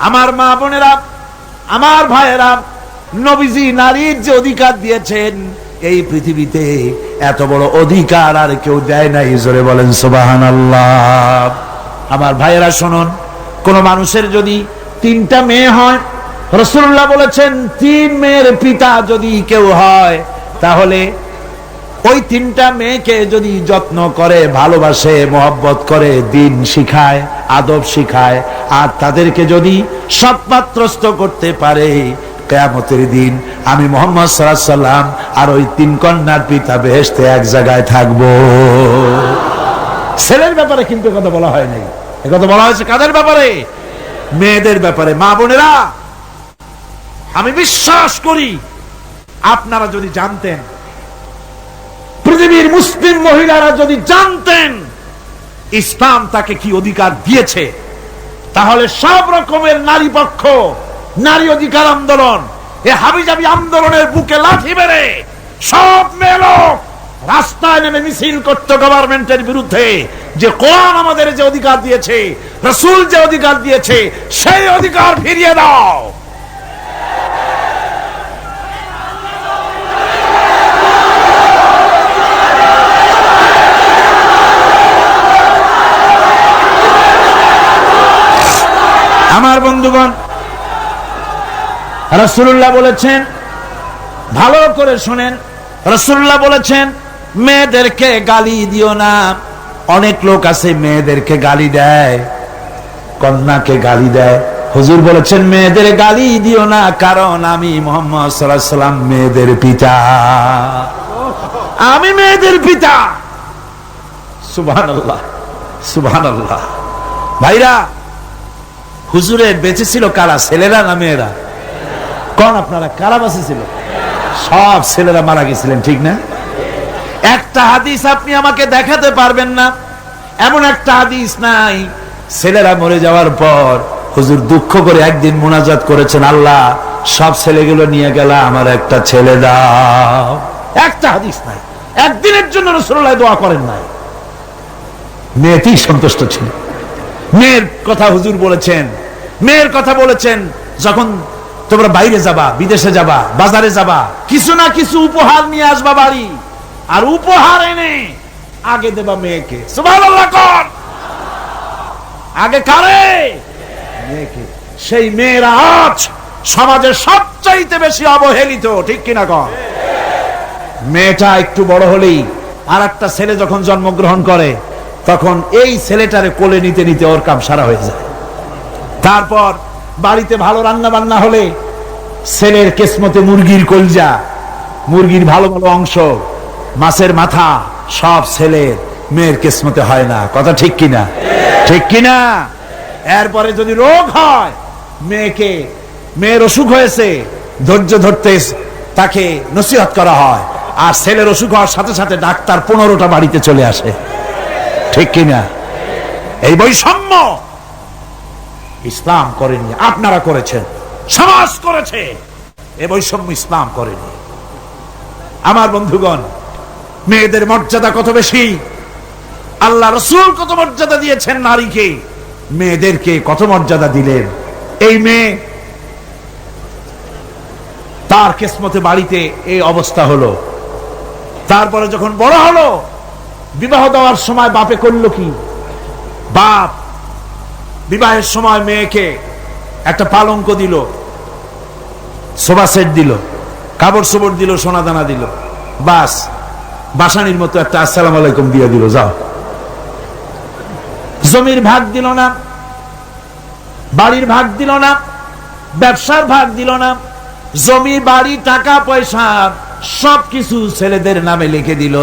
আমার মা বোনেরা, আমার ভাইয়েরা, নবীজি নারীর যে অধিকার দিয়েছেন, এই পৃথিবীতে এত বড় অধিকার আর কেউ দেয় নাই। জোরে বলেন সুবহানাল্লাহ। আমার ভাইয়েরা শুনুন, কোন মানুষের যদি 3টা মেয়ে হয়, রাসূলুল্লাহ বলেছেন 3 মেয়ের পিতা যদি কেউ হয়, তাহলে ওই 3টা মেয়েকে যদি যত্ন করে, ভালোবাসে, মহব্বত করে, দিন শিখায়, আদব শিখায়, আর তাদেরকে যদি সৎপাত্রস্থ করতে পারে, কিয়ামতের দিন আমি মুহাম্মদ সাল্লাল্লাহু আলাইহি সাল্লাম আর ওই 3 কন্যার পিতা বেহেশতে এক জায়গায় থাকবো। ছেলের ব্যাপারে কিন্তু কথা বলা হয় নাই, এ কথা বলা হয়েছে কাদের ব্যাপারে? মেয়েদের ব্যাপারে। মা বোনেরা, আমি বিশ্বাস করি আপনারা যদি জানতেন, পৃথিবীর মুসলিম মহিলারা যদি জানতেন ইসলাম তাকে কি অধিকার দিয়েছে, তাহলে সব রকমের নারী পক্ষ, নারী অধিকার আন্দোলন, এ হাবিজাবি আন্দোলনের বুকে লাঠি মেরে সব মেয়ে লোক রাস্তায় নেমে মিছিল করত গভর্নমেন্টের বিরুদ্ধে, যে কোরআন আমাদের যে অধিকার দিয়েছে, রাসূল যে অধিকার দিয়েছে, সেই অধিকার ফিরিয়ে দাও। আমার বন্ধুগণ, রাসূলুল্লাহ বলেছেন, ভালো করে শুনেন, রাসূলুল্লাহ বলেছেন মেয়েদেরকে গালি দিও না। অনেক লোক আছে মেয়েদেরকে গালি দেয়, কন্যাকে গালি দেয়। হুজুর বলেছেন মেয়েদের গালি দিও না, কারণ আমি মুহাম্মদ সাল্লাল্লাহু আলাইহি সাল্লাম মেয়েদের পিতা, আমি মেয়েদের পিতা। সুবহানাল্লাহ, সুবহানাল্লাহ। ভাইরা, হুজুরের বেঁচে ছিল কারা, ছেলেরা না মেয়েরা? কোন আপনারা কারা বেঁচে ছিল? সব ছেলেরা মারা গেছিলেন, ঠিক না? একটা হাদিস আপনি আমাকে দেখাতে পারবেন না, এমন একটা হাদিস নাই ছেলেরা মরে যাওয়ার পর হুজুর দুঃখ করে একদিন মুনাজাত করেছেন, আল্লাহ সব ছেলেগুলো নিয়ে গেলা, আমার একটা ছেলে দাও। একটা হাদিস নাই, একদিনের জন্য রাসূলুল্লাহ দোয়া করেন নাই। মেয়েতেই সন্তুষ্ট ছিল। মেয়ের কথা হুজুর বলেছেন, মেয়ের কথা বলেছেন, যখন তোমরা বাইরে যাবা, বিদেশে যাবা, বাজারে যাবা, কিছু না কিছু উপহার নিয়ে আসবা বাড়ি, আর উপহার এনে আগে দেবা মেয়েকে। সুবহানাল্লাহ কর। আগে কারে? মেয়েকে। সেই মেয়েরা আজ সমাজের সবচাইতে বেশি অবহেলিত, ঠিক কিনা কর? মেয়েটা একটু বড় হলেই আর একটা ছেলে যখন জন্মগ্রহণ করে, তখন এই ছেলেটারে কোলে নিতে নিতে ওর কাম সারা হয়ে যায়। তারপর বাড়িতে ভালো রান্না বান্না হলে ছেলের কিসমতে মুরগির কলজা, মুরগির ভালো ভালো অংশ, মাছের মাথা, সব ছেলের, মেয়ের কিসমতে হয় না। কথা ঠিক কিনা? ঠিক কিনা? এরপরে যদি রোগ হয়, মেয়ের অসুখ হয়েছে, ধৈর্য ধরতে তাকে নসিহত করা হয়, আর ছেলের অসুখ হওয়ার সাথে সাথে ডাক্তার 15টা বাড়িতে চলে আসে, ঠিক কিনা? এই বৈষম্য ইসলাম করেনি, আপনারা করেছেন, সমাজ করেছে। এই বৈষম্য ইসলাম করেনি। আমার বন্ধুগণ, মেয়েদের মর্যাদা কত বেশি, আল্লাহ রাসূল কত মর্যাদা দিয়েছেন নারীকে, মেয়েদেরকে কত মর্যাদা দিলেন। এই মেয়ে, তার কিসমতে বাড়িতে এই অবস্থা হলো। তারপরে যখন বড় হলো, বিবাহ দেওয়ার সময় বাপে করলো কি? বাপ বিবাহের সময় মেয়েকে একটা পালঙ্ক দিল, সোফা সেট দিল, কাপড় চোপড় দিল, সোনা দানা দিল, বাস বাসানির মতো একটা আসসালামু আলাইকুম দিয়ে দিল, যাও। জমির ভাগ দিল না, বাড়ির ভাগ দিল না, ব্যবসার ভাগ দিল না, জমি বাড়ি টাকা পয়সা সবকিছু ছেলেদের নামে লিখে দিল।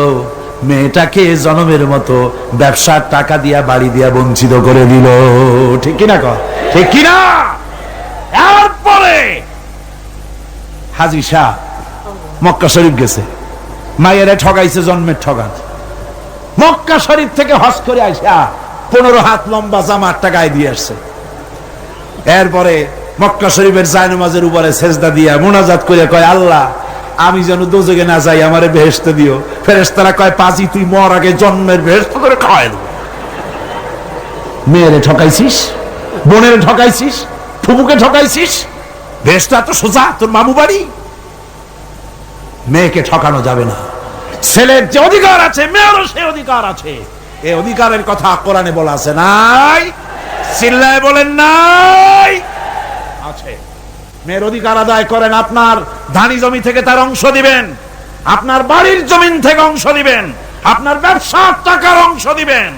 মেয়েটাকে জনমের মতো ব্যবসার টাকা দিয়া, বাড়ি দিয়া বঞ্চিত করে দিল, ঠিক কিনা কর? ঠিক কিনা? এরপরে হাজী শাহ মক্কা শরীফ গেছে, মায়েরা ঠগাইছে, জন্মের ঠগান। মক্কা শরীফ থেকে হজ করে আইসা 15 হাত লম্বা জামা একটা গায়ে দিয়ে আসছে। এরপরে মক্কা শরীফের জায়নামাজের উপরে সেজদা দিয়া মুনাজাত করে কয়, আল্লাহ আমি যেন দোজখে না যাই, আমারে বেহেশত দিও। ফেরেশতারা কয়, পাজি তুই মর আগে জন্মের বেহেশত করে খাওয়াই দেব। মেয়েরে ঠকাইছিস, বোনের ঠকাইছিস, ফুপুকে ঠকাইছিস, বেশটা তো সোজা, তোর মামু বাড়ি। মেয়েকে ঠকানো যাবে না। ছেলের যে অধিকার আছে মেয়েরও সে অধিকার আছে। এই অধিকারের কথা কোরআনে বলা আছে নাই? চিল্লায় বলেন নাই? আছে। মেয়ের অধিকার আদায় করেন। আপনার ধানি জমি থেকে তার অংশ দিবেন, আপনার বাড়ির জমিন থেকে অংশ দিবেন, আপনার ব্যবসার টাকার অংশ দিবেন।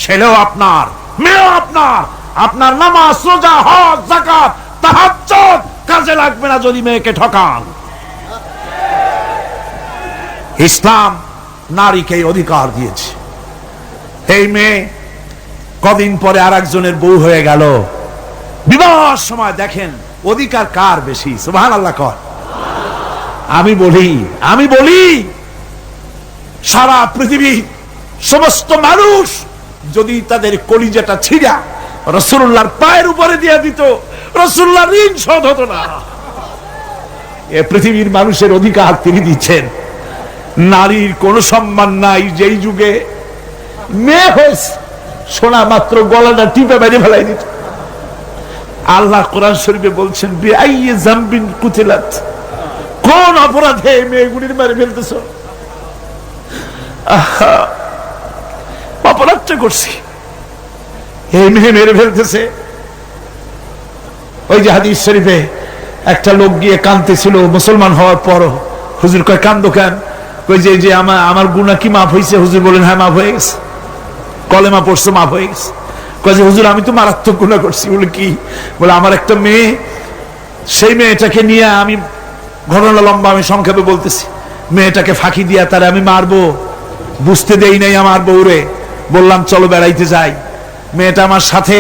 ছেলেও আপনার, মেয়েও আপনার। আপনার নামাজ, রোজা, হজ, যাকাত, তাহাজ্জুদ কাজে লাগবে না যদি মেয়েকে ঠকান। ইসলাম নারীকে অধিকার দিয়েছে। এই মেয়ে কদিন পরে আর একজনের বউ হয়ে গেল। বিবাহের সময় দেখেন অধিকার কার বেশি? সুবহানাল্লাহ কর। আমি বলি সারা পৃথিবী সমস্ত মানুষ যদি তাদের কলিজাটা ছিঁড়া রাসূলুল্লাহর পায়ের উপরে দিয়ে দিত, রাসূলুল্লাহ ঋণ শোধ হতো না। এ পৃথিবীর মানুষের অধিকার তিনি দিচ্ছেন। নারীর কোন সম্মান নাই। যেই যুগে মেয়ে হয়েছে শোনা মাত্র গলাটা টিপে বেঁধে ফেলাই দিত। আল্লাহ কোরআন শরীফে বলছেন বিআইয়ি যামবিন কুতিলাত, কোন অপরাধে মেয়েগুলির মেরে ফেলতেছ? অপরাধটা করছি, এই মেয়ে মেরে ফেলতেছে। ওই যে হাদিস শরীফে একটা লোক গিয়ে কাঁদতেছিল মুসলমান হওয়ার পরও। হুজুর কয় কান্দো কেন? কই যে আমার গুনাহ কি মাফ হয়েছে? হুজুর বলেন হ্যাঁ মাফ হয়ে গেছে, কলেমা পড়ছে মাফ হয়ে গেছে। কয় যে হুজুর আমি তো মারাত্মক গুনাহ করছি। বলে কি? বলে আমার একটা মেয়ে, সেই মেয়েটাকে নিয়ে আমি, ঘটনা লম্বা, আমি সংক্ষেপে বলতেছি, মেয়েটাকে ফাঁকি দিয়া তারে আমি মারবো, বুঝতে দেই নাই আমার বউরে। বললাম চলো বেড়াইতে যাই। মেয়েটা আমার সাথে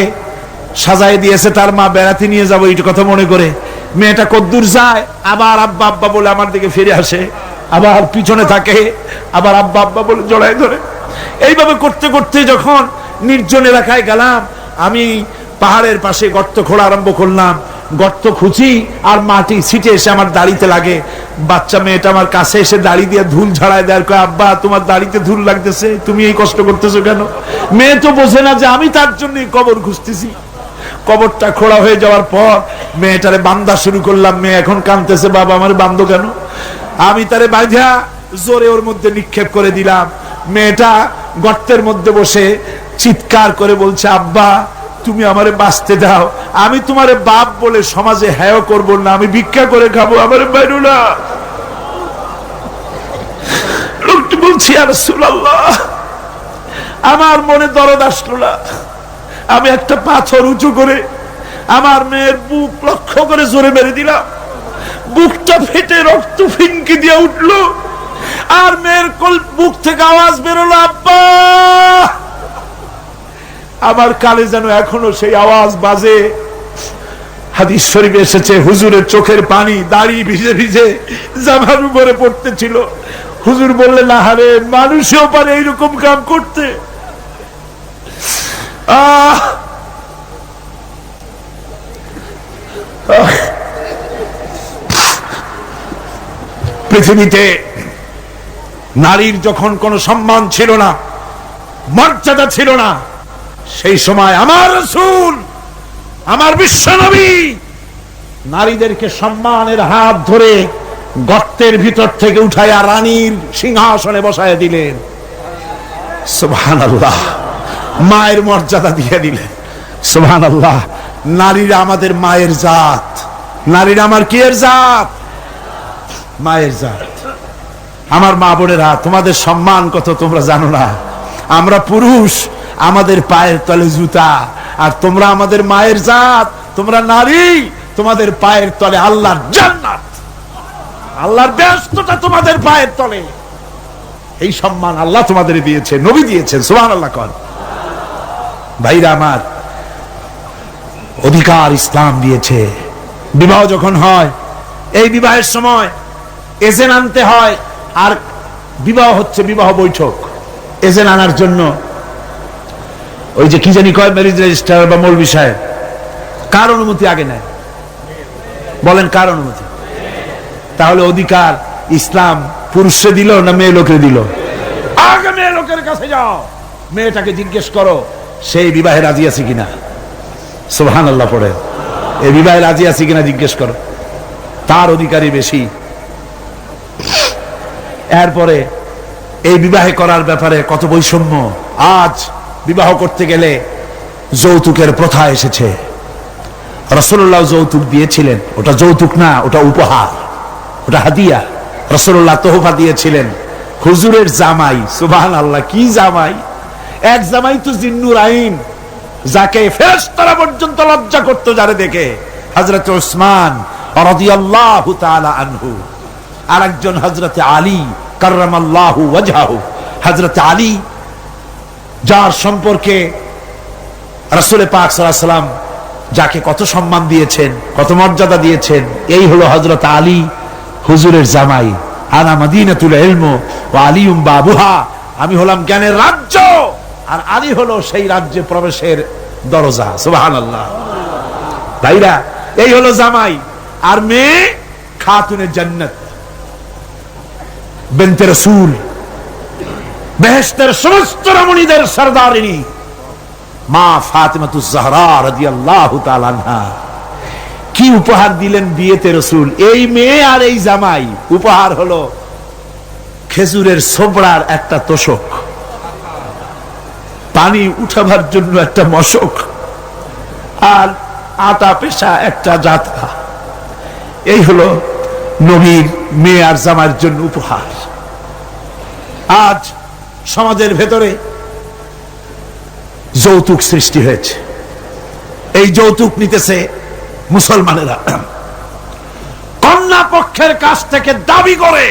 সাজায় দিয়েছে তার মা, বেড়াতে নিয়ে যাবো এই কথা মনে করে। মেয়েটা কদ্দূর যায়, আবার আব্বা আব্বা বলে আমার দিকে ফিরে আসে, আবার পিছনে থাকে, আবার আব্বা আব্বা বলে জড়ায় ধরে। এইভাবে করতে করতে যখন নির্জন এলাকায় গেলাম, আমি পাহাড়ের পাশে গর্ত খোঁড়া আরম্ভ করলাম। গর্ত খুঁজি আর মাটি ছিটে এসে আমার দাড়িতে লাগে। বাচ্চা মেয়েটা আমার কাছে এসে দাড়ি দিয়ে ধুল ঝাড়ায় দেয়। কয় আব্বা তোমার দাড়িতে ধুল লাগতেছে, তুমি এই কষ্ট করতেছো কেন? মেয়ে তো বোঝে না যে আমি তার জন্য কবর খুঁজতেছি। কবরটা খোঁড়া হয়ে যাওয়ার পর মেয়েটারে বান্ধা শুরু করলাম। মেয়ে এখন কাঁদতেছে, বাবা আমার বান্ধো কেন? আমি তারে বাঁধা জোরে ওর মধ্যে নিক্ষেপ করে দিলাম। মেয়েটা গর্তের মধ্যে বসে চিৎকার করে বলছে আব্বা তুমি আমারে বাঁচতে দাও, আমি তোমারে বাপ বলে সমাজে হেয় করব না, আমি ভিক্ষা করে খাবো, আমারে বাইরো না। লোকটি বলছি ইয়া রাসূলুল্লাহ, আমার মনে দরদ আসলো না। আমি একটা পাথর উঁচু করে আমার মেয়ের বুক লক্ষ্য করে জোরে মেরে দিলাম। বুকটা ফেটে রক্ত ফিনকি দিয়ে উঠলো, আর মেয়ের বুক থেকে আওয়াজ বেরোলো আব্বা। আমার কানে যেন এখনো সেই আওয়াজ বাজে। হাদিস শরীফে এসেছে হুজুরের চোখের পানি দাড়ি ভিজে ভিজে জামার উপরে পড়তেছিল। হুজুর বললেন আহারে, মানুষও পারে এইরকম কাম করতে। পৃথিবীতে নারীর যখন কোনো সম্মান ছিল না, মর্যাদা ছিল না, সেই সময় আমার রাসূল, আমার বিশ্বনবী নারীদেরকে সম্মানের হাত ধরে গর্তের ভিতর থেকে উঠাইয়া রানীর সিংহাসনে বসায় দিলেন। সুবহানাল্লাহ, মায়ের মর্যাদা দিয়ে দিলেন। সুবহানাল্লাহ, নারীরা আমাদের মায়ের জাত। নারীরা আমার কি এর জাত? মায়ের জাত। আমার মা বোনেরা, তোমাদের সম্মান কত তোমরা জানো না। আমরা পুরুষ, আমাদের পায়ের তলে জুতা, আর তোমরা আমাদের মায়ের জাত। তোমরা নারী, তোমাদের পায়ের তলে আল্লাহর জান্নাত, আল্লাহর ব্যস্ততা তোমাদের পায়ের তলে। এই সম্মান আল্লাহ তোমাদের দিয়েছে, নবী দিয়েছেন। সুবহানাল্লাহ কর। ভাইরা আমার, অধিকার ইসলাম দিয়েছে। বিবাহ যখন হয়, এই বিবাহের সময় এজেন্ট আনতে হয়। আর বিবাহ হচ্ছে বিবাহ বৈঠক। এজেন্ট আনার জন্য ওই যে কি জানি কয় ম্যারেজ রেজিস্ট্রার বা মৌলভী সাহেব, কার অনুমতি আগে নেয়? বলেন কার অনুমতি? তাহলে অধিকার ইসলাম পুরুষে দিল না মেয়ে লোকের দিল? আগে মেয়ে লোকের কাছে যাও, মেয়েটাকে জিজ্ঞেস করো সেই বিবাহে রাজি আছে কিনা। সুবহানাল্লাহ পড়ে। এ বিবাহে রাজি আছি কিনা জিজ্ঞেস করো, তার অধিকারী বেশি। এরপরে এই বিবাহে করার ব্যাপারে কত বৈষম্য। আজ বিবাহ করতে গেলে যৌতুকের প্রথা এসেছে। রাসূলুল্লাহ যৌতুক দিয়েছিলেন, ওটা যৌতুক না, ওটা উপহার, ওটা হাদিয়া। রাসূলুল্লাহ তোহফা দিয়েছিলেন হুজুরের জামাই। সুবহানাল্লাহ, কি জামাই! এক জামাই তো জিন্নুর আইন, যাকে ফেরেশতারা পর্যন্ত লজ্জা করত যারে দেখে, হযরত উসমান রাদিয়াল্লাহু তাআলা আনহু। আরেকজন হযরত আলী কাররামাল্লাহু ওয়াজহাহু। হযরত আলী, যার সম্পর্কে রাসূল পাক সাল্লাল্লাহু আলাইহি ওয়াসাল্লাম যাকে কত সম্মান দিয়েছেন, কত মর্যাদা দিয়েছেন, এই হলো হযরত আলী হুজুরের জামাই। আনা মাদিনাতুল ইলম ওয়া আলিয়ুম বাবুহা, আমি হলাম জ্ঞানের রাজ্য, আর আলী হলো সেই রাজ্যে প্রবেশের দরজা। সুবহানাল্লাহ। ভাইরা, এই হলো জামাই। আর মেয়ে খাতুনে জান্নাত, বিনতে রাসূল, বেহেশতের সমস্ত রমণীদের সরদারিনী মা ফাতিমাতুজ জাহরা রাদিয়াল্লাহু তাআলা আনহা। কি উপহার দিলেন বিয়েতে রাসূল! এই মেয়ে আর এই জামাই। উপহার হলো খেজুরের ছোবড়ার একটা তোশক, পানি উঠাবার জন্য একটা মশক, আর আটা পেশা একটা জাতা। এই হলো নবীর মেয়ে আর জামাইয়ের জন্য উপহার। আজ সমাজের ভেতরে যৌতুক সৃষ্টি হয়েছে। এই যৌতুক নিতেছে মুসলমানেরা। কন্যা পক্ষের কাছ থেকে দাবি করে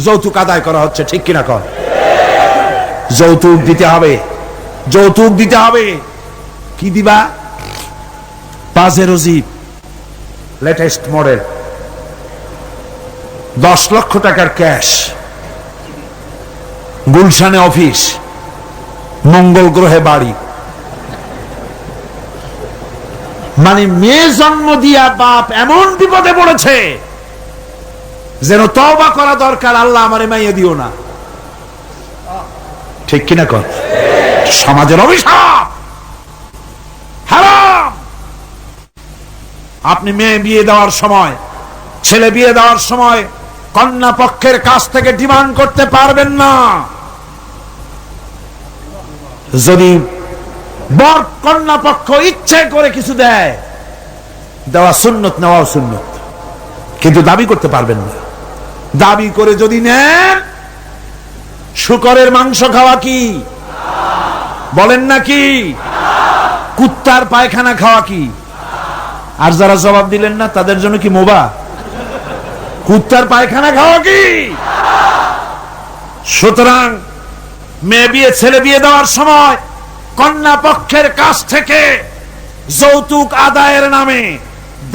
যৌতুক আদায় করা হচ্ছে, ঠিক কিনা কর? যৌতুক দিতে হবে, যৌতুক দিতে হবে। কি দিবা? পাজেরো জিপ, লেটেস্ট মডেল, 10 লক্ষ টাকার ক্যাশ, গুলশানে অফিস, মঙ্গল গ্রহে বাড়ি। মানে মেয়ে জন্ম দিয়া বাপ এমন বিপদে পড়েছে যেন তওবা করা দরকার, আল্লাহ আমারে মাইয়া দিও না। ঠিক কিনা কর? সমাজের অভিশাপ, হারাম। আপনি মেয়ে বিয়ে দেওয়ার সময়, ছেলে বিয়ে দেওয়ার সময় কন্যা পক্ষের কাছ থেকে ডিমান্ড করতে পারবেন না। যদি বর কন্যা পক্ষ ইচ্ছে করে কিছু দেয়, দেওয়া সুন্নত, নেওয়াও সুন্নত, কিন্তু দাবি করতে পারবেন না। দাবি করে যদি নেন, শুকরের মাংস খাওয়া কি? বলেন না কি? কুত্তার পায়খানা খাওয়া কি? আর যারা জবাব দিলেন না তাদের জন্য কি মোবা? কুত্তার পায়খানা খাওয়া কি? সুতরাং মেয়ে বিয়ে, ছেলে বিয়ে দেওয়ার সময় কন্যা পক্ষের কাছ থেকে যৌতুক আদায়ের নামে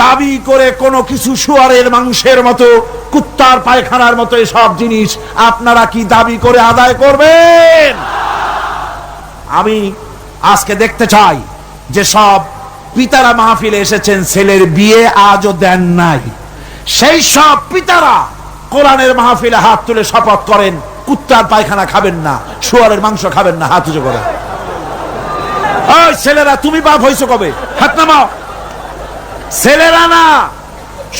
দাবি করে কোনো কিছু শুয়ারের মাংসের মতো, কুত্তার পায়খানার মতো এসব জিনিস আপনারা কি দাবি করে আদায় করবেন? আমি আজকে দেখতে চাই যে সব পিতারা মাহফিলে এসেছেন, ছেলের বিয়ে আজও দেন নাই, সেই সব পিতারা কোরআনের মাহফিলে হাত তুলে শপথ করেন কুত্তার পায়খানা খাবেন না, শুয়ারের মাংস খাবেন না। হাত উঁচু করেন। ওই ছেলেরা, তুমি বাপ হইছো কবে? হাত নামাও। ছেলেরা না,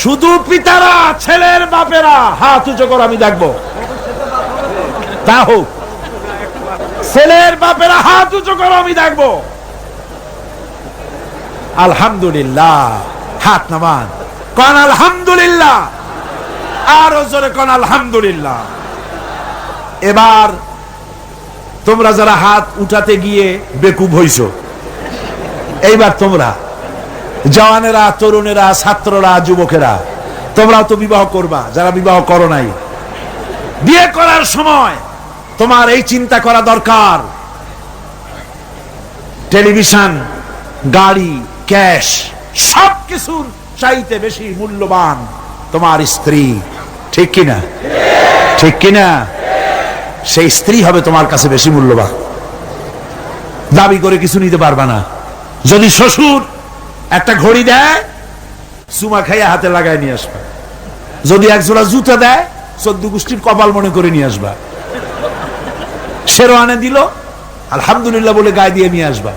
শুধু পিতারা, ছেলের বাপেরা হাত উঁচু করো, আমি দেখবো। তা হোক, ছেলের বাপেরা হাত উঁচু করো, আমি দেখবো। আলহামদুলিল্লাহ, হাত নামান, কোন আলহামদুলিল্লাহ, আরো জোরে কোন আলহামদুলিল্লাহ। এবার তোমরা যারা হাত উঠাতে গিয়ে বেকুব হইছো, এইবার তোমরা জওয়ানেরা, তরুণেরা, ছাত্ররা, যুবকেরা, তোমরাও তো বিবাহ করবা, যারা বিবাহ করো নাই। বিয়ে করার সময় তোমার এই চিন্তা করা দরকার, টেলিভিশন, গাড়ি, ক্যাশ, সবকিছুর চাইতে বেশি মূল্যবান তোমার স্ত্রী। ঠিক কিনা? ঠিক কিনা? সেই স্ত্রী হবে তোমার কাছে বেশি মূল্যবান। দাবি করে কিছু নিতে পারবা না। যদি শ্বশুর একটা ঘড়ি দেয়, চুমা খাইয়া হাতে লাগায় নিয়ে আসবা। যদি এক জোড়া জুতা দেয়, 14 গোষ্ঠীর কপাল মনে করে নিয়ে আসবা। শেরওয়ানে দিল, আলহামদুলিল্লাহ বলে গায়ে দিয়ে নিয়ে আসবা।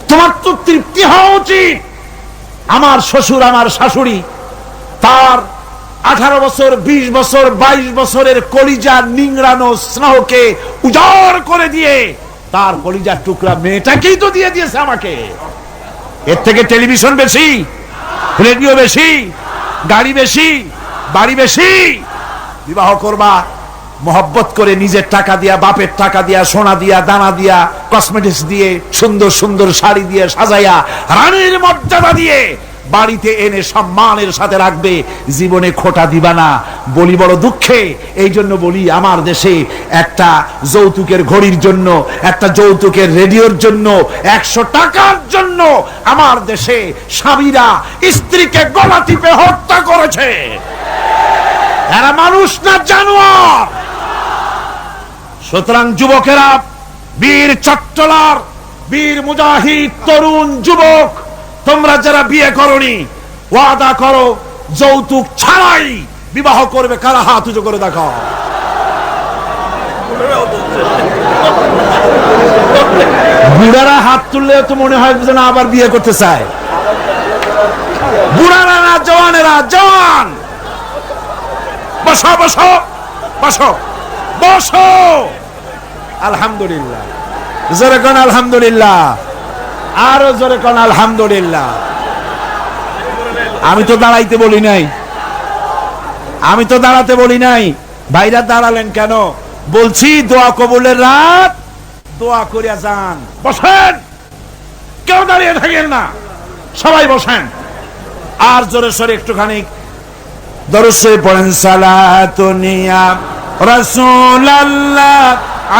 তোমার তো তৃপ্তি হওয়া উচিত। আমার শ্বশুর আমার শাশুড়ি তার 18 বছর 20 বছর 22 বছরের কলিজার নিংড়ানো স্নেহকে উজাড় করে দিয়ে তার কলিজার টুকরা মেয়েটাকেই তো দিয়ে দিয়েছে আমাকে। এর থেকে টেলিভিশন বেশি, রেডিও বেশি, গাড়ি বেশি, বাড়ি বেশি? বিবাহ করবা মহব্বত করে, নিজের টাকা দিয়া, বাপের টাকা দিয়া, সোনা দিয়া, দানা দিয়া, কসমেটিক্স দিয়ে, সুন্দর সুন্দর শাড়ি দিয়ে সাজাইয়া, রানীর মর্যাদা দিয়ে বাড়িতে এনে সম্মানের সাথে রাখবে। জীবনে খোটা দিবা না। বলি বড় দুঃখে, এই জন্য বলি আমার দেশে একটা যৌতুকের ঘড়ির জন্য, একটা যৌতুকের রেডিওর জন্য, 100 টাকার জন্য আমার দেশে স্বামীরা স্ত্রীকে গলা টিপে হত্যা করেছে। এরা মানুষ না জানোয়ার। সুতরাং যুবকেরা, বীর চট্টলার, বীর মুজাহিদ, তরুণ যুবক, তোমরা যারা বিয়ে করনি, ওয়াদা করো যৌতুক ছাড়াই বিবাহ করবে। কারা হাত উঁচু করে দেখাও। বুড়ারা হাত তুললে তো মনে হয় যেন আবার বিয়ে করতে চায়। বুড়ারা না, জওয়ানেরা। জওয়ান বসো বসো বসো বসো। আলহামদুলিল্লাহ, জোরে কোন আলহামদুলিল্লাহ, আরো জোরে কোন আলহামদুলিল্লাহ। আমি তো দাঁড়াইতে বলি নাই, আমি তো দাঁড়াতে বলি নাই। ভাইরা দাঁড়ালেন কেন? বলছি দোয়া কবুলের রাত, দোয়া করিয়া যান। বসেন, কেউ দাঁড়িয়ে থাকেন না, সবাই বসেন। আর জোরে সরে একটুখানি দরুদ শরীফ পড়েন। সালাতুনিয়া রাসূলুল্লাহ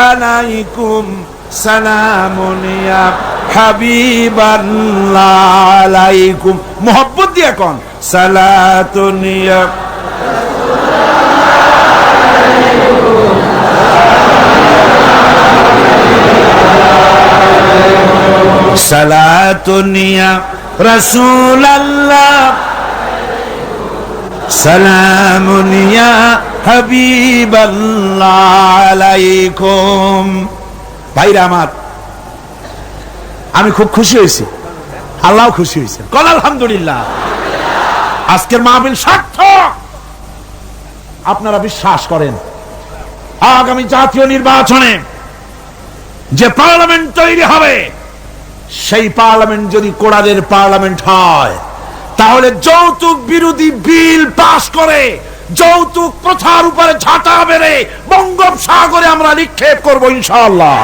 আলাইকুম সালামুনিয়া হাবিবাল্লাহ আলাইকুম। মোহব্বত দিয়ে কোন সালাতুনিয়া সালাতুনিয়া রাসূলুল্লাহ সালামুনিয়া হাবিবাল্লাহ আলাইকুম। ভাইরা আমার, আমি খুব খুশি হয়েছি, আল্লাহ খুশি হয়েছে। কল আলহামদুলিল্লাহ। আজকের মাহফিল সার্থক। আপনারা বিশ্বাস করেন আগামী জাতীয় নির্বাচনে যে পার্লামেন্ট তৈরি হবে, সেই পার্লামেন্ট যদি কোরআনের পার্লামেন্ট হয়, তাহলে যৌতুক বিরোধী বিল পাশ করে যৌতুক প্রথার উপরে ঝাঁটা মেরে বঙ্গোপসাগরে আমরা নিক্ষেপ করব ইনশাআল্লাহ।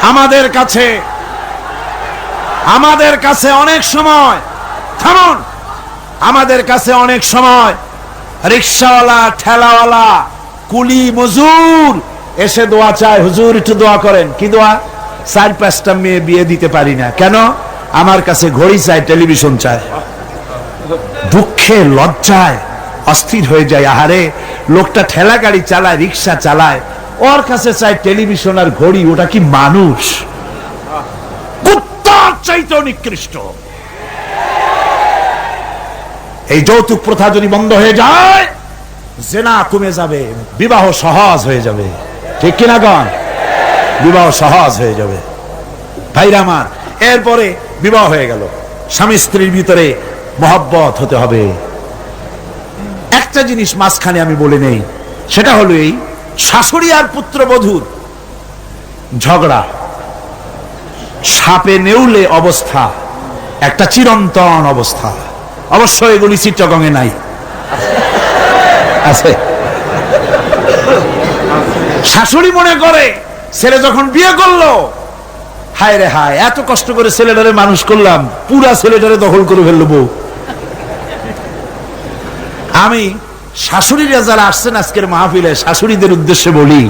আমাদের কাছে অনেক সময়, থামুন, আমাদের কাছে অনেক সময় রিকশাওয়ালা, ঠেলাওয়ালা, কুলি, মজুর এসে দোয়া চায়, হুজুর একটু দোয়া করেন। কি দোয়া? 4-5টা মেয়ে বিয়ে দিতে পারি না। কেন? আমার কাছে ঘড়ি চায়, টেলিভিশন চায়। দুঃখে লজ্জায় অস্থির হয়ে যায়। আহারে, লোকটা ঠেলা গাড়ি চালায়, রিকশা চালায়, ওর কাছে চায় টেলিভিশন আর ঘড়ি। ওটা কি মানুষ? কুত্তার চাইতেও নিকৃষ্ট। এই যৌতুক প্রথা যদি বন্ধ হয়ে যায়, জিনা কমে যাবে, বিবাহ সহজ হয়ে যাবে। ঠিক কিনা গণ? বিবাহ সহজ হয়ে যাবে। ভাইরা আমার, এরপরে বিবাহ হয়ে গেল, স্বামী স্ত্রীর ভিতরে মহব্বত হতে হবে। একটা জিনিস মাঝখানে আমি বলে নেই, সেটা হলো এই শাশুড়ি আর পুত্রবধূর ঝগড়া, সাপে নেউলে অবস্থা, একটা চিরন্তন অবস্থা। অবশ্য এগুলি চিত্রগঙ্গে নাই, আছে। শাশুড়ি মনে করে ছেলে যখন বিয়ে করলো, হায় রে হায়, এত কষ্ট করে ছেলেটারে মানুষ করলাম, পুরা ছেলেটারে দখল করে ফেললো বউ। আমি শাশুড়িরা যারা আসছেন আজকের মাহফিলে, শাশুড়িদের উদ্দেশ্যে বলি,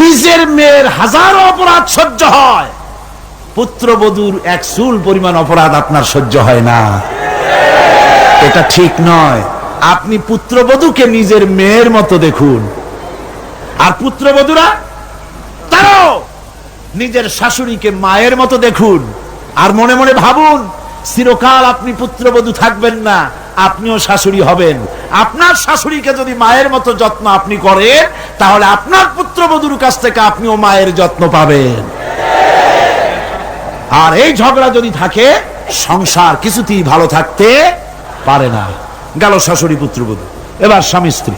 নিজের মেয়ের হাজারো অপরাধ সহ্য হয়, পুত্রবধূর এক চুল পরিমাণ অপরাধ আপনার সহ্য হয় না। এটা ঠিক নয়। আপনি পুত্রবধূকে নিজের মেয়ের মতো দেখুন, আর পুত্রবধূরা তারাও নিজের শাশুড়িকে মায়ের মতো দেখুন। আর মনে মনে ভাবুন, চিরকাল আপনি পুত্রবধূ থাকবেন না, আপনিও শাশুড়ি হবেন। আপনার শাশুড়িকে যদি মায়ের মতো যত্ন আপনি করেন, তাহলে আপনার পুত্রবধূর কাছ থেকে আপনিও মায়ের যত্ন পাবেন। আর এই ঝগড়া যদি থাকে, সংসার কিছুতেই ভালো থাকতে পারে না। গেল শাশুড়ি পুত্রবধূ। এবার স্বামী স্ত্রী।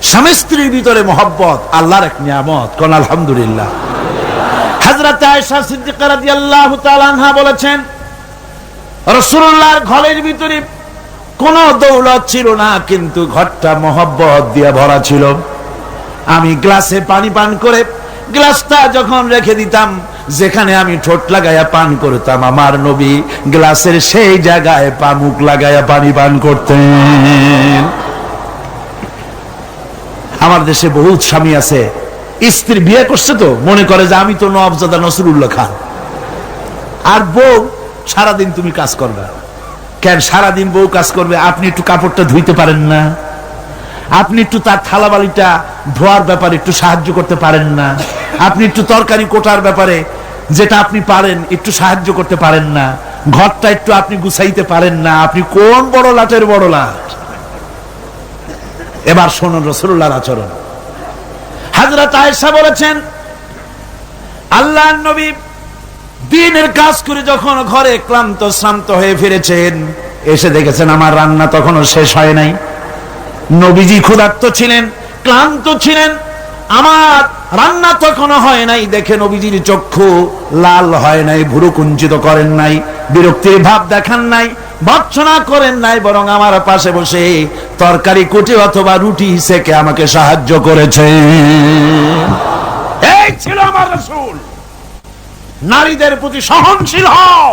স্বামী স্ত্রীর ভিতরে মহব্বত আল্লাহর এক নিয়ামত, কোন আলহামদুলিল্লাহ। হযরত আয়েশা সিদ্দিকা রাদিয়াল্লাহু তাআলা আনহা বলেছেন, রাসূলুল্লাহর ঘরের ভিতরে কোনো দৌলত ছিল না, কিন্তু ঘরটা মহব্বত দিয়ে ভরা ছিল। আমি গ্লাসে পানি পান করে গ্লাসটা যখন রেখে দিতাম, যেখানে আমি ঠোঁট লাগাইয়া পান করতাম, আমার নবী গ্লাসের সেই জায়গায় পা মুখ লাগাইয়া পানি পান করতেন। আমার দেশে বহুত স্বামী আছে, স্ত্রী বিয়ে করছে তো মনে করে যে আমি তো নওয়াবজাদা নসরুল্লাহ খান, আর বউ সারাদিন তুমি কাজ করবে। কেন সারাদিন বউ কাজ করবে? আপনি একটু কাপড়টা ধুইতে পারেন না? আপনি একটু তার থালা বালিটা ধোয়ার ব্যাপারে একটু সাহায্য করতে পারেন না? আপনি একটু তরকারি কোটার ব্যাপারে যেটা আপনি পারেন একটু সাহায্য করতে পারেন না? ঘরটা একটু আপনি গুছাইতে পারেন না? আপনি কোন বড় লাটের বড় লাট? এবার শুনুন রাসূলুল্লাহর আচরণ। হযরত আয়েশা বলেছেন, আল্লাহর নবী দিনের কাজ করে যখন ঘরে ক্লান্ত শ্রান্ত হয়ে ফিরেছেন, এসে দেখেছেন আমার রান্না তখনও শেষ হয় নাই। নবীজি ক্ষুধার্ত ছিলেন, ক্লান্ত ছিলেন, আমার রান্না তখনও হয় নাই দেখে নবীজির চক্ষু লাল হয় নাই, ভুরু কুঞ্চিত করেন নাই, বিরক্তির ভাব দেখান নাই, ভর্ৎসনা করেন নাই, বরং আমার পাশে বসে তরকারি কুটে অথবা রুটি সেকে আমাকে সাহায্য করেছে। এই ছিল আমার রাসূল। নারীদের প্রতি সহনশীল হও,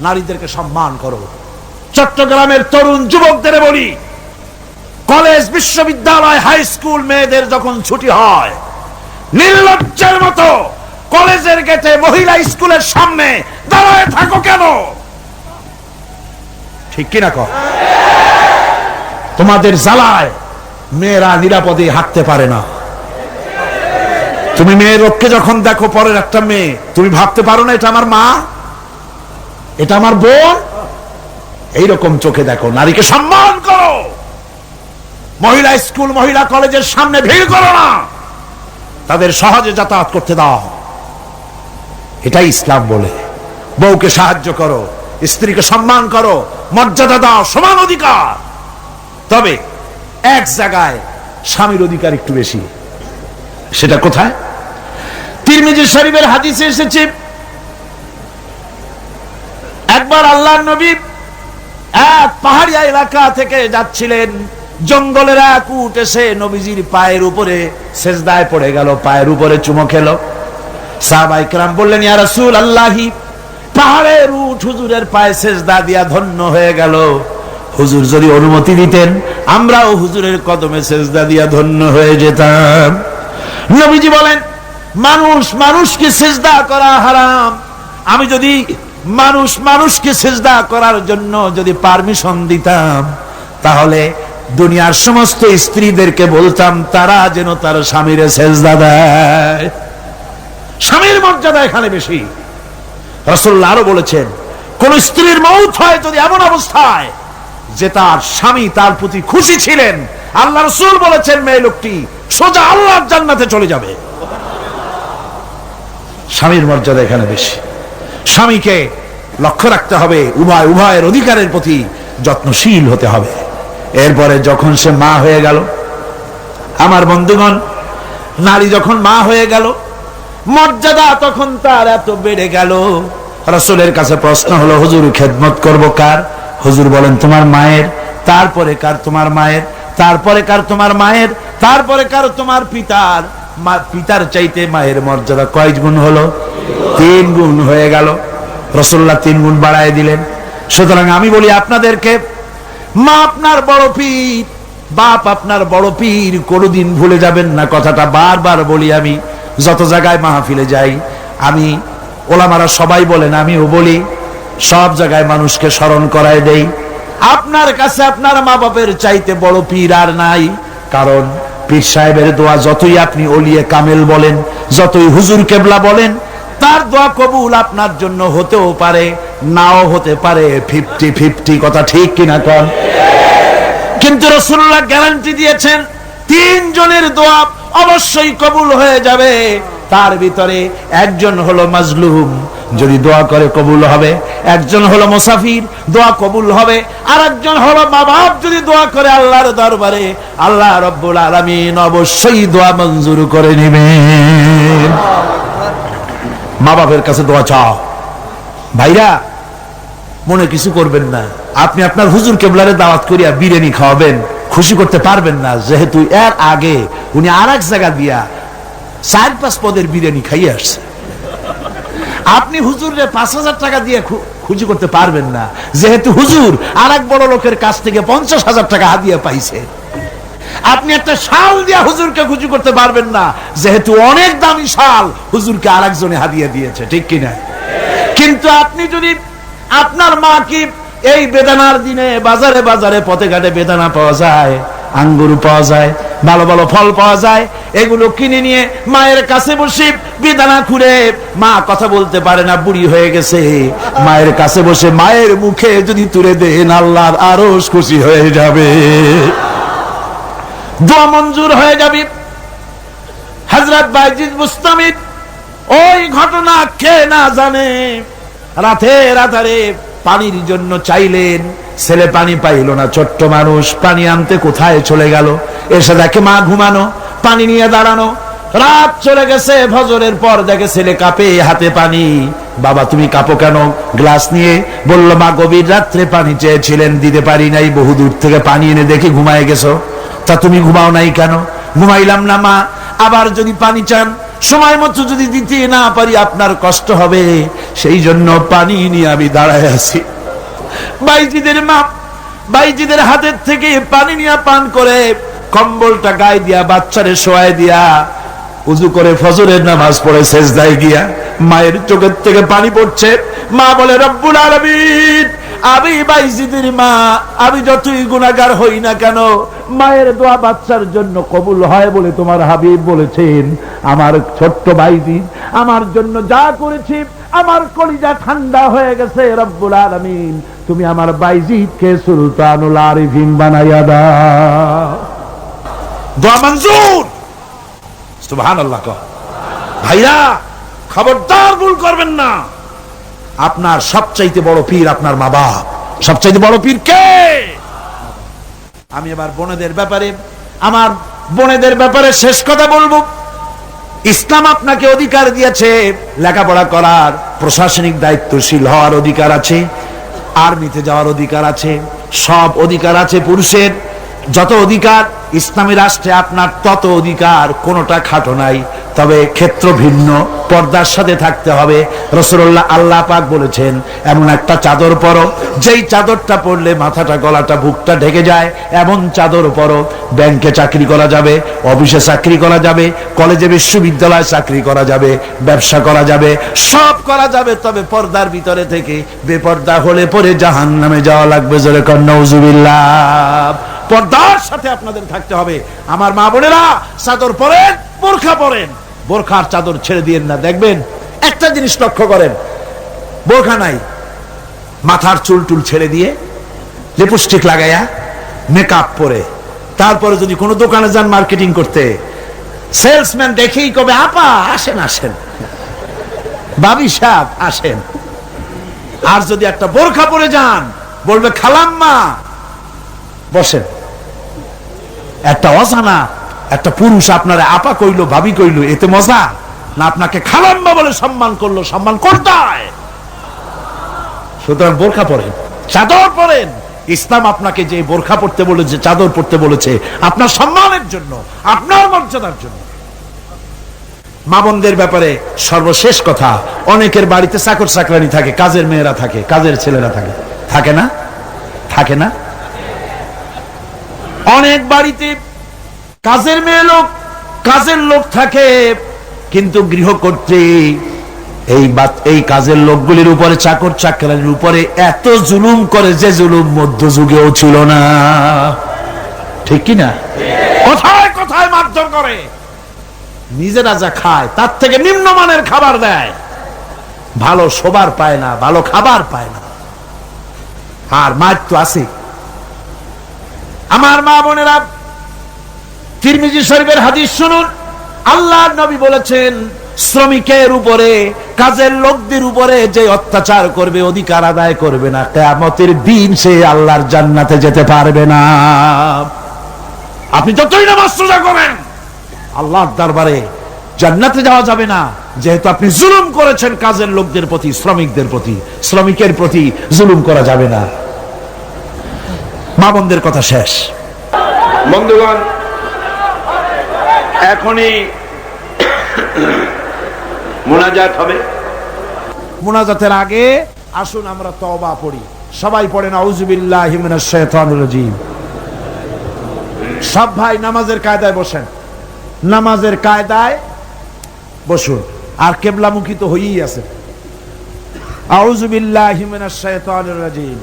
নারীদেরকে সম্মান করো। চট্টগ্রামের তরুণ যুবকদের বলি, কলেজ বিশ্ববিদ্যালয় হাই স্কুল মেয়েদের যখন ছুটি হয়, নির্লজ্জের মতো কলেজের গেটে মহিলা স্কুলের সামনে দাঁড়ায় থাকো কেন? ঠিক কিনা কও? তোমাদের জ্বালায় মেয়েরা নিরাপদে হাঁটতে পারে না। তুমি মেয়ের লোককে যখন দেখো, পরের একটা মেয়ে, তুমি ভাবতে পারো না এটা আমার মা, এটা আমার বোন? এইরকম চোখে দেখো। নারীকে সম্মান করো। মহিলা স্কুল মহিলা কলেজের সামনে ভিড় করো না, তাদের সহজে যাতায়াত করতে দাও। এটাই ইসলাম বলে। বউকে সাহায্য করো, স্ত্রীকে সম্মান করো, মর্যাদা দাও, সমান অধিকার। তবে এক জায়গায় স্বামীর অধিকার একটু বেশি। সেটা কোথায়? তিরমিজি শরীফের হাদিসে এসেছে, একবার আল্লাহর নবী এক পাহাড়িয়া এলাকা থেকে যাচ্ছিলেন, জঙ্গলের এক উট এসে নবীজির পায়ের উপরে সেজদায় পড়ে গেল, পায়ের উপরে চুমো খেলো। সাহাবায়ে কেরাম বললেন, ইয়া রাসূলুল্লাহি, পাহাড়ের উট হুজুরের পায়ে সেজদা দিয়া ধন্য হয়ে গেল। হুজুর যদি অনুমতি দিতেন, আমরাও হুজুরের কদমে সেজদা দিয়া ধন্য হয়ে যেতাম। নবীজি বলেন, মানুষ মানুষকে সেজদা করা হারাম। আমি যদি মানুষ মানুষকে সেজদা করার জন্য যদি পারমিশন দিতাম, তাহলে দুনিয়ার সমস্ত স্ত্রীদেরকে বলতাম তারা যেন তার স্বামীর সেজদা দেয়। স্বামীর মর্যাদা এখানে বেশি। রাসূলুল্লাহ আরো বলেছেন, কোন স্ত্রীর মউত হয় যদি এমন অবস্থায় যে তার স্বামী তার প্রতি খুশি ছিলেন, আল্লাহ রাসূল বলেছেন মেয়ে লোকটি সোজা আল্লাহর জান্নাতে চলে যাবে। স্বামীর মর্যাদা এখানে বেশি। স্বামীকে লক্ষ্য রাখতে হবে, উভয়ের অধিকারের প্রতি যত্নশীল হতে হবে। এরপরে যখন সে মা হয়ে গেল, আমার বন্ধুগণ, নারী যখন মা হয়ে গেল, মর্যাদা তখন তার এত বেড়ে গেল। রাসূলের কাছে প্রশ্ন হলো, হুজুর খেদমত করব কার? হুজুর বলেন, তোমার মায়ের। তারপরে কার? তোমার মায়ের। তারপরে কার? তোমার মায়ের। তারপরে কার? তোমার পিতার। পিতার চাইতে মায়ের মর্যাদা কয় গুণ হলো? 3 গুণ হয়ে গেল। রাসূলুল্লাহ 3 গুণ বাড়ায় দিলেন। সুতরাং আমি বলি আপনাদেরকে, মা আপনার বড় পীর, বাপ আপনার বড় পীর, কোনদিন ভুলে যাবেন না। কথাটা বারবার বলি আমি, যত জায়গায় মাহফিলে যাই, আমি ওলামারা সবাই বলেন, আমিও বলি, সব জায়গায় মানুষকে স্মরণ করায় দেই, আপনার কাছে আপনার মা বাপের চাইতে বড় পীর আর নাই। কারণ পীর সাহেবের দোয়া যতই আপনি ওলিয়ে কামেল বলেন, যতই হুজুর কেবলা বলেন, তার দোয়া কবুল আপনার জন্য হতেও পারে, নাও হতে পারে, 50-50 কথা ঠিক কিনা কোন? কিন্তু রাসূলুল্লাহ গ্যারান্টি দিয়েছেন 3 জনের দোয়া অবশ্যই কবুল হয়ে যাবে। তার ভিতরে একজন হলো মাজলুম, যদি দোয়া করে কবুল হবে। একজন হলো মুসাফির, দোয়া কবুল হবে। আর একজন হলো মা বাপ, যদি দোয়া করে আল্লাহর দরবারে আল্লাহ রাব্বুল আলামিন অবশ্যই দোয়া মঞ্জুর করে নেবেন। মা বাপের কাছে দোয়া চাও। ভাইরা মনে কিছু করবেন না, আপনি আপনার হুজুর কেবলারে দাওয়াত করিয়া বিরিয়ানি খাওয়াবেন, খুশি করতে পারবেন না, যেহেতু এর আগে উনি আর এক জায়গা দিয়া 4-5 পদের বিরিয়ানি খাইয়ে আসছে। আপনি হুজুরে 5,000 টাকা দিয়ে খুশি করতে পারবেন না, যেহেতু হুজুর আর এক বড় লোকের কাছ থেকে 50,000 টাকা হাদিয়া পাইছে। আপনি একটা শাল দিয়া হুজুরকে খুশি করতে পারবেন না, যেহেতু অনেক দামি শাল হুজুরকে আর একজনে হাদিয়া দিয়েছে, ঠিক কিনা? কিন্তু আপনি যদি আপনার মা কি এই বেদানার দিনে বাজারে বাজারে পথে ঘাটে বেদানা পাওয়া যায়, আঙ্গুর পাওয়া যায়, ভালো ভালো ফল পাওয়া যায়, এগুলো কিনে নিয়ে মায়ের কাছে বসে বেদানা খুঁড়ে, মা কথা বলতে পারে না, বুড়ি হয়ে গেছে, মায়ের কাছে বসে মায়ের মুখে যদি তুলে দেন, আল্লাহর আরশ খুশি হয়ে যাবে, দোয়া মঞ্জুর হয়ে যাবে। হযরত বাইজিদ বুস্তামি ওই ঘটনা কে না জানে, রাতের আধারে পানির জন্য চাইলেন, ছেলে পানি পাইল না, ছোট্ট মানুষ, পানি আনতে কোথায় চলে গেল, এসে দেখে মা ঘুমানো, পানি নিয়ে দাঁড়ানো। রাত চলে গেছে, ফজরের পর দেখে ছেলে কাঁপে, হাতে পানি। বাবা তুমি কাঁপো কেন? গ্লাস নিয়ে বলল, মা গভীর রাত্রে পানি চেয়েছিলেন, দিতে পারি নাই, বহু দূর থেকে পানি এনে দেখে ঘুমায় গেছো। তা তুমি ঘুমাও নাই কেন? ঘুমাইলাম না মা, আবার যদি পানি চান সময় মতো যদি দিতে না পারি আপনার কষ্ট হবে, সেই জন্য পানি নিয়ে আমি দাঁড়ায় আছি। বাইজিদের মা বাইজিদের হাতের থেকে পানি নিয়ে পান করে, কম্বলটা গায়ে দিয়া বাচ্চারে শোয়ায় দিয়া উযু করে ফজরের নামাজ পড়ে সেজদায় গিয়া মায়ের চোখের থেকে পানি পড়ছে। মা বলে, রব্বুল আলামিন, আমি বাইজিদের মা, আমি যতই গুনাহগার হই না কেন, মায়ের দোয়া বাচ্চার জন্য কবুল হয় বলে তোমার হাবিব বলেছেন। আমার ছোট্ট বাইজিদ আমার জন্য যা করেছি, আমার কলিজা ঠান্ডা হয়ে গেছে। রব্বুল আলামিন, তুমি আমার বাইজিদকে সুলতানুল আরিফিন বানাইয়া দাও। দোয়া মঞ্জুর, সুবহানাল্লাহ। ভাইরা খবরদার ভুল করবেন না, আপনার সবচাইতে বড় পীর আপনার মা বাপ। সবচাইতে বড় পীর কে? আমি এবার বোনেদের ব্যাপারে, আমার বোনেদের ব্যাপারে শেষ কথা বলবো। ইসলাম আপনাকে অধিকার দিয়েছে লেখাপড়া করার, প্রশাসনিক দায়িত্বশীল হওয়ার অধিকার আছে, আর্মিতে যাওয়ার অধিকার আছে, সব অধিকার আছে পুরুষের। যত অধিকার ইসলামী রাষ্ট্রে আপনার তত অধিকার, কোনোটা খাটো নাই। তবে ক্ষেত্র ভিন্ন, পর্দার সাথে থাকতে হবে। রাসূলুল্লাহ আল্লাহ পাক বলেছেন, এমন একটা চাদর পরো যেই চাদরটা পরলে মাথাটা, গলাটা, বুকটা ঢেকে যায়, এমন চাদর পরো। ব্যাংকে চাকরি করা যাবে, অফিসে চাকরি করা যাবে, কলেজে বিশ্ববিদ্যালয়ে চাকরি করা যাবে, ব্যবসা করা যাবে, সব করা যাবে, তবে পর্দার ভিতরে থেকে। বেপর্দা হলে পরে জাহান্নামে যাওয়া লাগবে। জোরে কর নাউজুবিল্লাহ। পর্দার সাথে আপনাদের থাকতে হবে। আমার মা বোনেরা, চাদর পরেন, বোরখা পরেন, বোরখার চাদর ছেড়ে দিয়েন না। দেখবেন একটা জিনিস লক্ষ্য করেন, বোরখা নাই, মাথার চুল টুল ছেড়ে দিয়ে, লিপস্টিক লাগাইয়া, মেকআপ পরে, তারপরে যদি কোনো দোকানে যান মার্কেটিং করতে, সেলসম্যান দেখেই কবে, আপা আসেন আসেন, বাবি সাহেব আসেন। আর যদি একটা বোরখা পরে যান, বলবে খালাম্মা বসেন। একটা অজানা একটা পুরুষ আপনার আপা কইলো, ভাবি কইলো, এতে মজা না? আপনাকে খালাম্মা বলে সম্মান করলো, সম্মান করতে হয়। সুতরাং বোরখা পরেন, চাদর পরেন। ইসলাম আপনাকে যে বোরখা পড়তে বলেছে, চাদর পড়তে বলেছে, আপনার সম্মানের জন্য, আপনার মর্যাদার জন্য। মা বোনদের ব্যাপারে সর্বশেষ কথা, অনেকের বাড়িতে চাকর চাকরানি থাকে, কাজের মেয়েরা থাকে, কাজের ছেলেরা থাকে, থাকে না? থাকে না? অনেক বাড়িতে কাজের মেয়ে লোক, কাজের লোক থাকে, কিন্তু গৃহকর্ত্রী এই কাজের লোকগুলির উপরে, চাকর চাকরানির উপরে এত জুলুম করে যে জুলুম মধ্যযুগেও ছিল না। ঠিক কিনা? কোথায় কোথায় মারধর করে, নিজেরা যা খায় তার থেকে নিম্নমানের খাবার দেয়। ভালো শোবার পায় না, ভালো খাবার পায় না, আর মার তো আছে। আমার মা বোনেরা, তিরমিজি শরীফের হাদিস শুনুন। আল্লাহর নবী বলেছেন, শ্রমিকের উপরে, কাজের লোকদের উপরে যে অত্যাচার করবে, অধিকার আদায় করবে না, কিয়ামতের দিন সে আল্লাহর জান্নাতে যেতে পারবে না। আপনি যতই নামাজ রোজা করেন, আল্লাহর দরবারে জান্নাতে যাওয়া যাবে না, যেহেতু আপনি জুলুম করেছেন কাজের লোকদের প্রতি, শ্রমিকদের প্রতি। শ্রমিকের প্রতি জুলুম করা যাবে না। মা বোনদের কথা শেষ। বন্ধুগণ, এখনই মুনাজাত হবে। মুনাজাতের আগে আসুন আমরা তওবা পড়ি। সবাই পড়েন আউযুবিল্লাহি মিনাশ শাইতানির রাজীম। সব ভাই নামাজের কায়দায় বসেন, নামাজের কায়দায় বসুন, আর কিবলামুখী তো হয়েই আছে। আউযুবিল্লাহি মিনাশ শাইতানির রাজীম।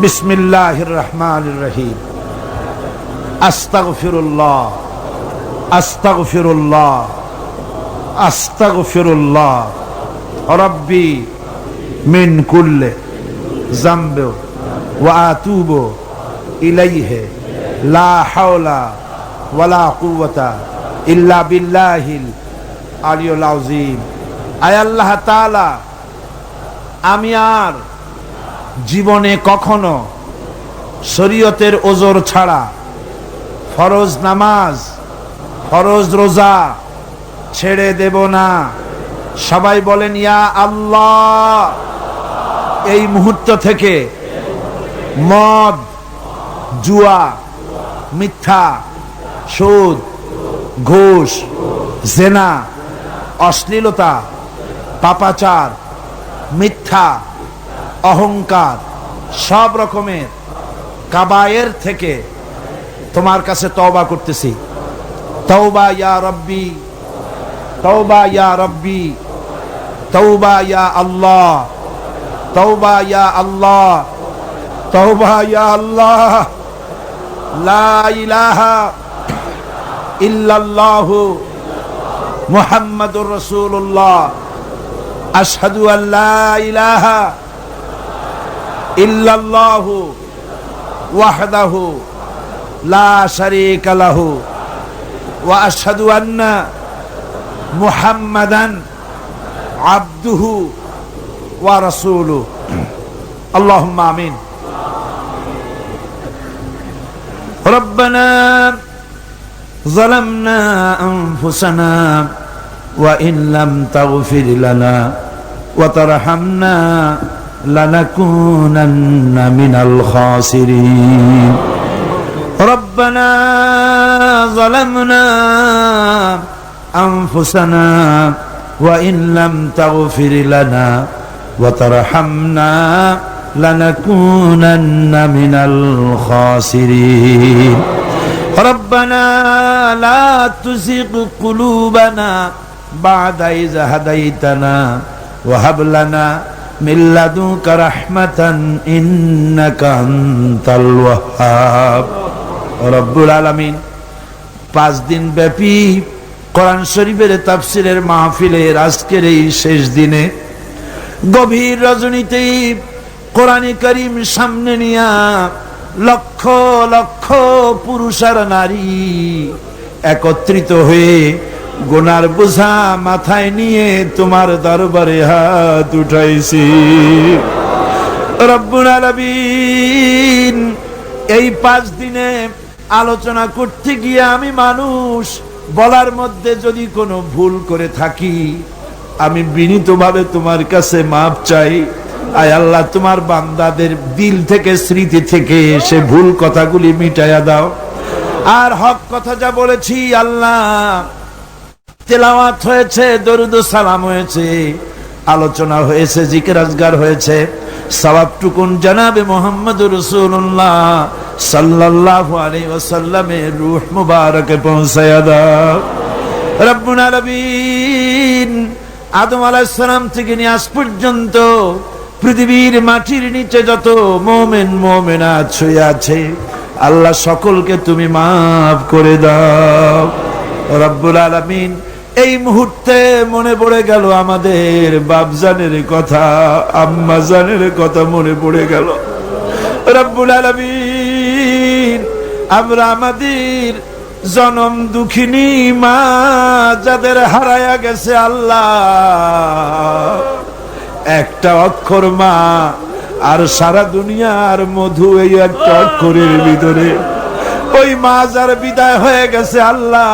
বিসমিল্লাহির রহমানির রহিম। আস্তাগফিরুল্লাহ, আস্তাগফিরুল্লাহ, আস্তাগফিরুল্লাহ রাব্বি মিন কুল্লি যামবি ওয়া আতুবু ইলাইহি লা হাওলা ওয়ালা কুওয়াতা ইল্লা বিল্লাহিল আলিয়্যিল আযীম। আয় আল্লাহ তাআলা, আমি আর জীবনে কখনো শরীয়তের ওজর ছাড়া ফরজ নামাজ, ফরজ রোজা ছেড়ে দেব না। সবাই বলেন ইয়া আল্লাহ। এই মুহূর্ত থেকে মদ, জুয়া, মিথ্যা, সুদ, ঘুষ, জেনা, অশ্লীলতা, পাপাচার, মিথ্যা, অহংকার, সব রকমের কাবায়ের থেকে তোমার কাছে তওবা করতেছি। তওবা ইয়া রব্বি, তওবা ইয়া রব্বি, তওবা ইয়া আল্লাহ, তওবা ইয়া আল্লাহ, তওবা ইয়া আল্লাহ। লা ইলাহা ইল্লাল্লাহু মুহাম্মাদুর রাসূলুল্লাহ। আশহাদু আল লা ইলাহা ইল্লাল্লাহু ওয়াহদাহু লা শারীকা লাহু ওয়া আশহাদু আন্না মুহাম্মাদান আবদুহু ওয়া রাসূলুহু। আল্লাহুম্মা আমিন। রব্বানা যালামনা আনফুসানা ওয়া ইন লাম তাগফির লানা ওয়া তারহামনা লানাকুনান্না মিনাল খাসিরিন। রব্বানা যালামনা আনফুসানা ওয়া ইন লাম তাগফির লানা ওয়া তারহামনা লানাকুনান্না মিনাল খাসিরিন। রব্বানা লা তুযিগ কুলুবানা বা'দা ইয হাদাইতানা ওয়া হাব লানা মিন লাদুনকা রাহমাতান ইন্নাকা আনতাল ওয়াহ্হাব। রব্বুল আলামিন 5 দিন ব্যাপী কোরআন শরীফের তাফসীরের মাহফিলের আজকের এই শেষ দিনে, গভীর রজনীতে কোরআনে কারীম সামনে নিয়া লক্ষ লক্ষ পুরুষ আর নারী একত্রিত হয়ে গুনার বোঝা মাথায় নিয়ে তোমার দরবারে হাত উঠাইছি। রব্বুল আলামিন, এই 5 দিনে আলোচনা করতে গিয়ে আমি মানুষ, বলার মধ্যে যদি কোনো ভুল করে থাকি আমি বিনীতভাবে তোমার কাছে মাপ চাই। আয় আল্লাহ, তোমার বান্দাদের দিল থেকে, স্মৃতি থেকে সে ভুল কথাগুলি মিটাইয়া দাও। আর হক কথা যা বলেছি আল্লাহ, তেলাওয়াত হয়েছে, দরুদ ও সালাম হয়েছে, আলোচনা হয়েছে, জিকির আজগার হয়েছে, সওয়াবটুকুন জনাবে মুহাম্মদুর রাসূলুল্লাহ সাল্লাল্লাহু আলাইহি ওয়াসাল্লামের রূহ মুবারকে পৌঁছায়া দাও। রব্বুল আলামিন, আদম আলাইহিস সালাম থেকে নিয়ে আজ পর্যন্ত পৃথিবীর মাটির নিচে যত মুমিন মুমিনাত শুয়ে আছে আল্লাহ সকলকে তুমি মাফ করে দাও। রব্বুল আলামিন, এই মুহূর্তে মনে পড়ে গেল আমাদের বাপজানের কথা, আম্মাজানের কথা মনে পড়ে গেল। রব্বুল আলামিন, আমরা আমাদের জনম দুঃখিনী মা যাদের হারায়া গেছে আল্লাহ, একটা অক্ষর মা আর সারা দুনিয়ার মধু এই একটা অক্ষরের ভিতরে, ওই মা যার বিদায় হয়ে গেছে আল্লাহ,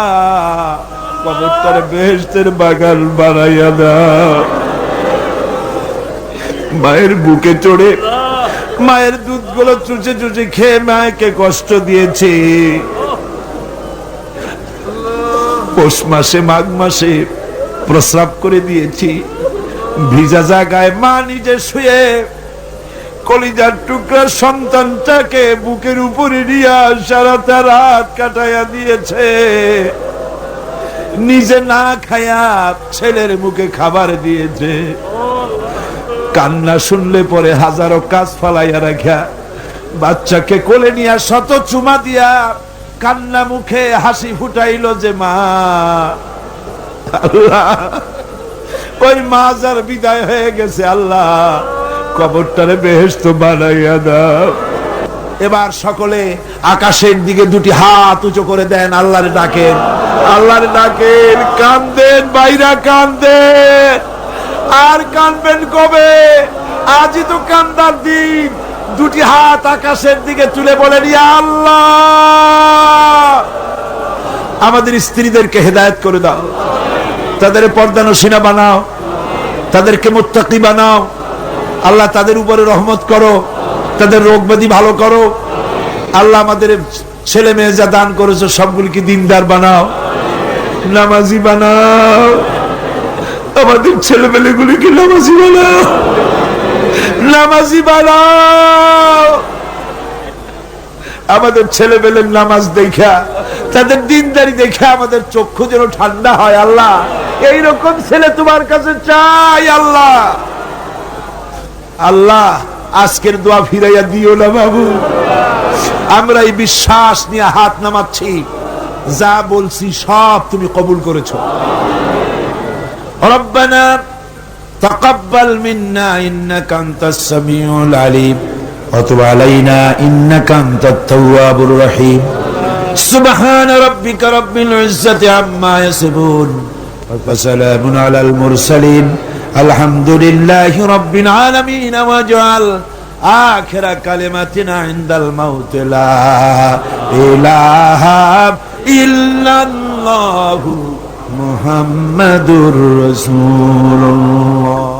কবরটারে বেহেশতের বাগান বানাইয়া দাও। মায়ের বুকে চড়ে মায়ের দুধগুলো চুচে চুচে খেয়ে মাকে কষ্ট দিয়েছে। পৌষ মাসে মাঘ মাসে প্রস্রাব করে দিয়েছি, ভিজা জায়গায় মা নিজে শুয়ে কলিজার টুকরা সন্তানটাকে বুকের উপরে নিয়ে সারাটা রাত কাটাইয়া দিয়েছে। নিজে না খায়া ছেলের মুখে খাবার দিয়েছে। কান্না শুনলে পরে হাজারো কাজ ফালাইয়া রাখা বাচ্চাকে কোলে নিয়ে শত চুমা দিয়া কান্না মুখে হাসি ফুটাইল যে মা। আল্লাহ, ওই মা যার বিদায় হয়ে গেছে আল্লাহ, কবরটারে বেহেশত বানাইয়া দাও। এবার সকলে আকাশের দিকে দুটি হাত উঁচু করে দেন, আল্লাহর ডাকেন, আল্লাহর ডাকেন, কান্দেন বাইরা কান্দেন। আর কানবেন কবে? আজই তো কান্দার দিন। দুটি হাত আকাশের দিকে তুলে বলেন, ইয়া আল্লাহ, আমাদের স্ত্রীদেরকে হেদায়েত করে দাও, তাদের পর্দানশীনা বানাও, তাদেরকে মুত্তাকি বানাও। আল্লাহ, তাদের উপরে রহমত করো, তাদের রোগ ব্যাধি ভালো করো। আল্লাহ, আমাদের ছেলে মেয়ে যা দান করেছো সবগুলিকে দিনদার বানাও, নামাজি বানাও। আমাদের ছেলে মেয়েগুলিকে নামাজি বানাও, নামাজি বানাও। আমাদের ছেলে মেয়ের নামাজ দেখা, তাদের দিনদারি দেখে আমাদের চক্ষু যেন ঠান্ডা হয়। আল্লাহ, এইরকম ছেলে তোমার কাছে চাই। আল্লাহ, আল্লাহ, আজকের দোয়া ফিরাইয়া দিও না বাবু। আমরা এই বিশ্বাস নিয়ে হাত নামাচ্ছি, যা বলছি সব তুমি কবুল করেছো। রব্বানা তাকাব্বাল মিন্না ইন্নাকা আনতাস সামিউল আলিম ওয়া তুব আলাইনা ইন্নাকা আনতাত তাওয়াবুর রহিম। সুবহান রাব্বিকা রাব্বিল ইজ্জাতি আম্মা ইয়াসিফুন ওয়া সালামুন আলাল মুরসালিন আলহামদুলিল্লাহি রাব্বিল আলামিন। ওয়াজআল আখিরা কালিমাতিনা ইনদাল মাউত লা ইলাহা ইল্লাল্লাহু মুহাম্মাদুর রাসূলুল্লাহ।